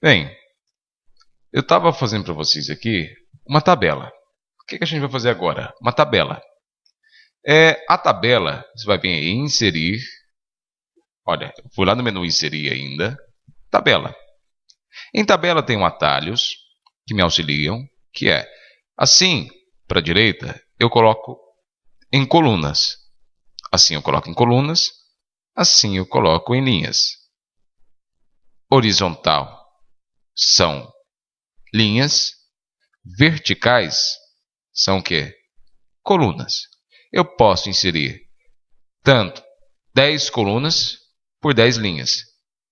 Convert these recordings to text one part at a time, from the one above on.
Bem, eu estava fazendo para vocês aqui uma tabela. O que a gente vai fazer agora? Uma tabela. A tabela, você vai vir aí em inserir. Olha, eu fui lá no menu inserir ainda. Tabela. Em tabela tem atalhos que me auxiliam, que é assim para a direita, eu coloco em colunas. Assim eu coloco em colunas, assim eu coloco em linhas. Horizontal são linhas, verticais são o quê? Colunas. Eu posso inserir tanto 10 colunas por 10 linhas.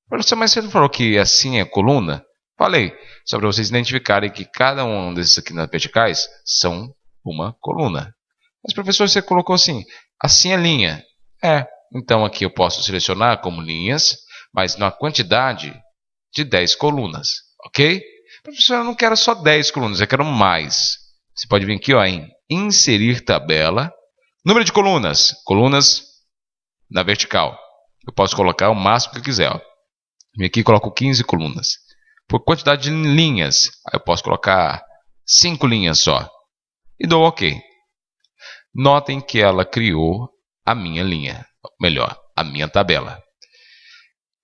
Professor, mas você não falou que assim é coluna? Falei, só para vocês identificarem que cada um desses aqui nas verticais são uma coluna. Mas professor, você colocou assim é linha. Então aqui eu posso selecionar como linhas, mas na quantidade de 10 colunas, ok? Professor, eu não quero só 10 colunas, eu quero mais. Você pode vir aqui em inserir tabela, número de colunas, colunas na vertical. Eu posso colocar o máximo que eu quiser. Vim aqui e coloco 15 colunas. Por quantidade de linhas, eu posso colocar 5 linhas só. E dou OK. Notem que ela criou a minha linha, melhor, a minha tabela.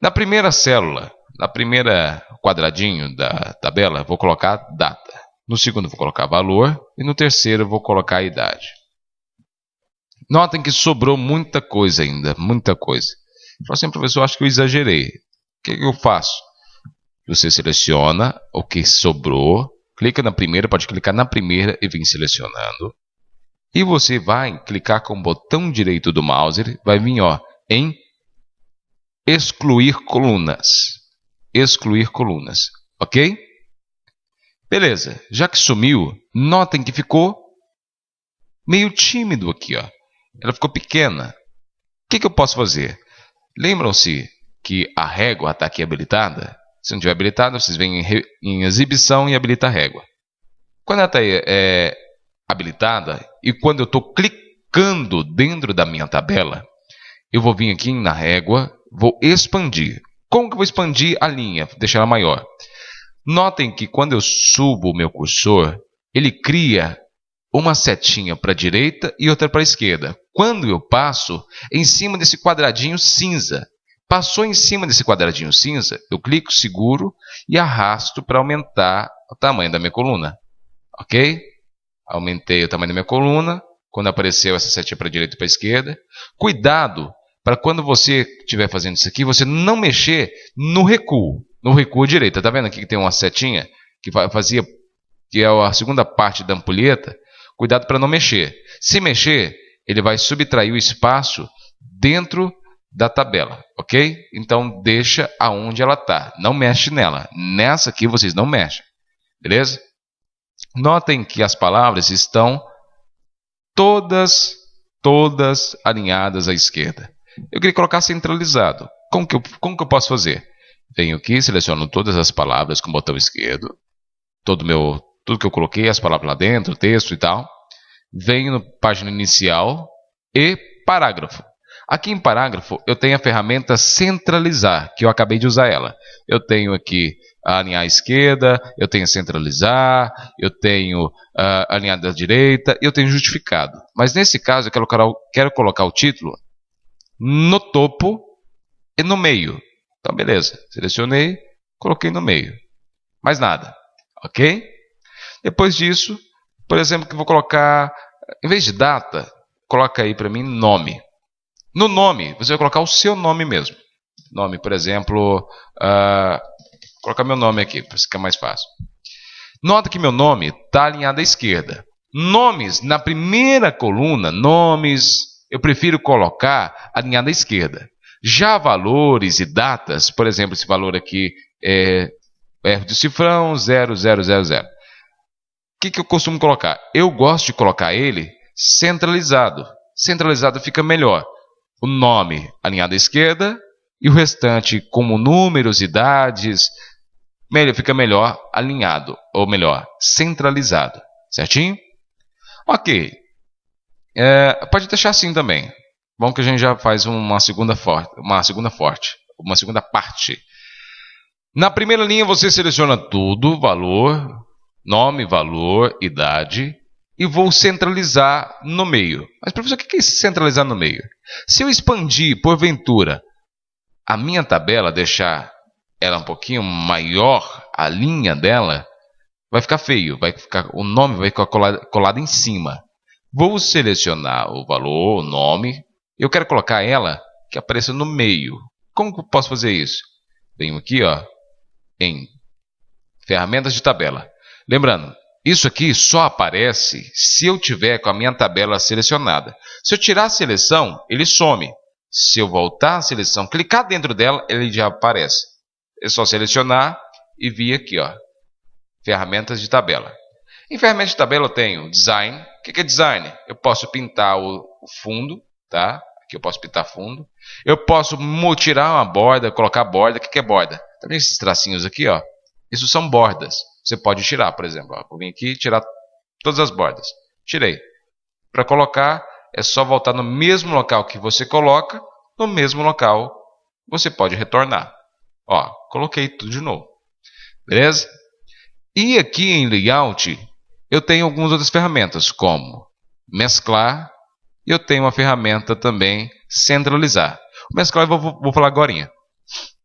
Na primeira célula, na primeira quadradinho da tabela, vou colocar data. No segundo vou colocar valor e no terceiro vou colocar a idade. Notem que sobrou muita coisa ainda, muita coisa. Fala assim, professor, acho que eu exagerei. O que eu faço? Você seleciona o que sobrou, clica na primeira, pode clicar na primeira e vir selecionando. E você vai clicar com o botão direito do mouse, vai vir em excluir colunas. Excluir colunas, ok? Beleza, já que sumiu, notem que ficou meio tímido aqui, Ela ficou pequena. O que eu posso fazer? Lembram-se que a régua está aqui habilitada? Se não estiver habilitada, vocês vêm em exibição e habilita a régua. Quando ela está habilitada e quando eu estou clicando dentro da minha tabela, eu vou vir aqui na régua, vou expandir. Como que eu vou expandir a linha? Deixar ela maior. Notem que quando eu subo o meu cursor, ele cria uma setinha para a direita e outra para a esquerda. Quando eu passo em cima desse quadradinho cinza, passou em cima desse quadradinho cinza, eu clico, seguro e arrasto para aumentar o tamanho da minha coluna. Ok? Aumentei o tamanho da minha coluna. Quando apareceu essa setinha para a direita e para a esquerda. Cuidado para quando você estiver fazendo isso aqui, você não mexer no recuo. No recuo direito. Está vendo aqui que tem uma setinha que fazia, que é a segunda parte da ampulheta? Cuidado para não mexer. Se mexer, ele vai subtrair o espaço dentro da tabela, ok? Então deixa aonde ela está. Não mexe nela. Nessa aqui vocês não mexem. Beleza? Notem que as palavras estão todas alinhadas à esquerda. Eu queria colocar centralizado. Como que eu posso fazer? Venho aqui, seleciono todas as palavras com o botão esquerdo. Tudo que eu coloquei, as palavras lá dentro, texto e tal. Venho na página inicial e parágrafo. Aqui em parágrafo eu tenho a ferramenta centralizar, que eu acabei de usar ela. Eu tenho aqui alinhar à esquerda, eu tenho centralizar, eu tenho alinhar da direita, eu tenho justificado. Mas nesse caso eu quero colocar o título no topo e no meio. Então beleza, selecionei, coloquei no meio. Mais nada, ok? Depois disso, por exemplo, que eu vou colocar, em vez de data, coloca aí para mim nome. No nome, você vai colocar o seu nome mesmo. Nome, por exemplo, colocar meu nome aqui, para ficar mais fácil. Nota que meu nome está alinhado à esquerda. Nomes, na primeira coluna, nomes, eu prefiro colocar alinhado à esquerda. Já valores e datas, por exemplo, esse valor aqui é erro de cifrão 0000. O que eu costumo colocar? Eu gosto de colocar ele centralizado. Centralizado fica melhor. O nome alinhado à esquerda e o restante como números, idades, fica melhor alinhado, ou melhor, centralizado. Certinho? Ok. Pode deixar assim também. Bom que a gente já faz uma segunda parte. Na primeira linha você seleciona tudo, valor, nome, valor, idade, e vou centralizar no meio. Mas, professor, o que é centralizar no meio? Se eu expandir, porventura, a minha tabela, deixar ela um pouquinho maior, a linha dela, vai ficar feio, o nome vai ficar colado em cima. Vou selecionar o valor, o nome, eu quero colocar ela que apareça no meio. Como que eu posso fazer isso? Venho aqui, ó, em ferramentas de tabela. Lembrando, isso aqui só aparece se eu tiver com a minha tabela selecionada. Se eu tirar a seleção, ele some. Se eu voltar à seleção, clicar dentro dela, ele já aparece. É só selecionar e vir aqui, ó, ferramentas de tabela. Em ferramentas de tabela eu tenho design. O que é design? Eu posso pintar o fundo, tá? Aqui eu posso pintar fundo. Eu posso tirar uma borda, colocar borda. O que é borda? Também esses tracinhos aqui, ó. Isso são bordas. Você pode tirar, por exemplo. Ó, vou vir aqui e tirar todas as bordas. Tirei. Para colocar, é só voltar no mesmo local que você coloca. No mesmo local, você pode retornar. Ó, coloquei tudo de novo. Beleza? E aqui em Layout, eu tenho algumas outras ferramentas, como mesclar. E eu tenho uma ferramenta também, centralizar. O mesclar eu vou falar agora.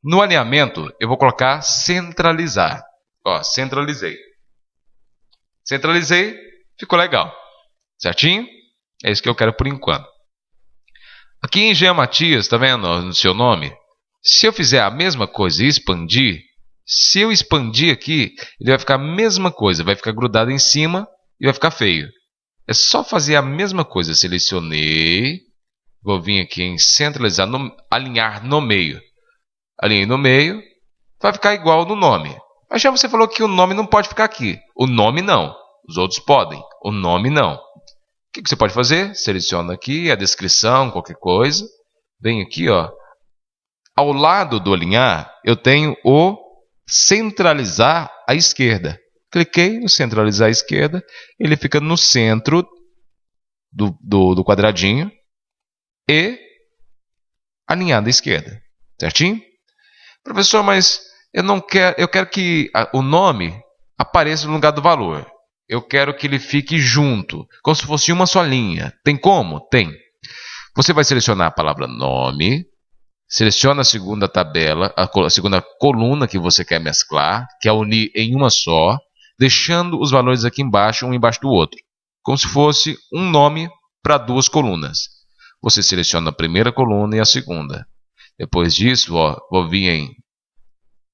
No alinhamento, eu vou colocar centralizar. Ó, centralizei. Centralizei, ficou legal. Certinho? É isso que eu quero por enquanto. Aqui em Jean Matias, tá vendo no seu nome? Se eu fizer a mesma coisa e expandir, se eu expandir aqui, ele vai ficar a mesma coisa, vai ficar grudado em cima e vai ficar feio. É só fazer a mesma coisa. Selecionei, vou vir aqui em centralizar, alinhar no meio. Alinhei no meio, vai ficar igual no nome. Mas já você falou que o nome não pode ficar aqui. O nome não. Os outros podem. O nome não. O que você pode fazer? Seleciona aqui a descrição, qualquer coisa. Vem aqui, ó. Ao lado do alinhar, eu tenho o centralizar à esquerda. Cliquei no centralizar à esquerda. Ele fica no centro do quadradinho e alinhado à esquerda. Certinho? Professor, mas eu quero que o nome apareça no lugar do valor. Eu quero que ele fique junto, como se fosse uma só linha. Tem como? Tem. Você vai selecionar a palavra nome, seleciona a segunda tabela, a segunda coluna que você quer mesclar, que é unir em uma só, deixando os valores aqui embaixo, um embaixo do outro, como se fosse um nome para duas colunas. Você seleciona a primeira coluna e a segunda. Depois disso, ó, vou vir em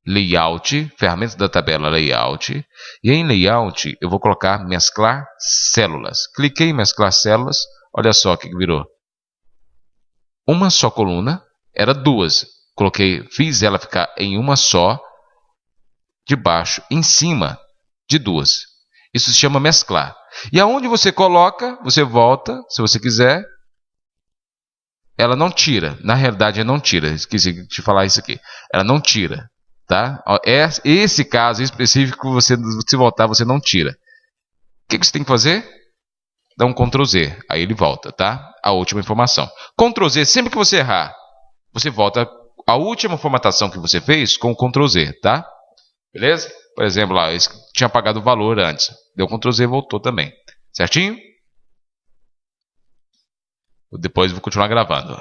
Layout, ferramentas da tabela Layout. E em Layout eu vou colocar mesclar células. Cliquei em mesclar células. Olha só o que virou. Uma só coluna, era duas. Fiz ela ficar em uma só, de baixo, em cima de duas. Isso se chama mesclar. E aonde você coloca, você volta, se você quiser. Ela não tira, na realidade ela não tira, esqueci de falar isso aqui. Ela não tira, tá? Esse caso específico, se voltar, você não tira. O que você tem que fazer? Dá um Ctrl Z, aí ele volta, tá? A última informação. Ctrl Z, sempre que você errar, você volta a última formatação que você fez com o Ctrl Z, tá? Beleza? Por exemplo, lá, eu tinha apagado o valor antes. Deu Ctrl Z e voltou também. Certinho? Depois eu vou continuar gravando.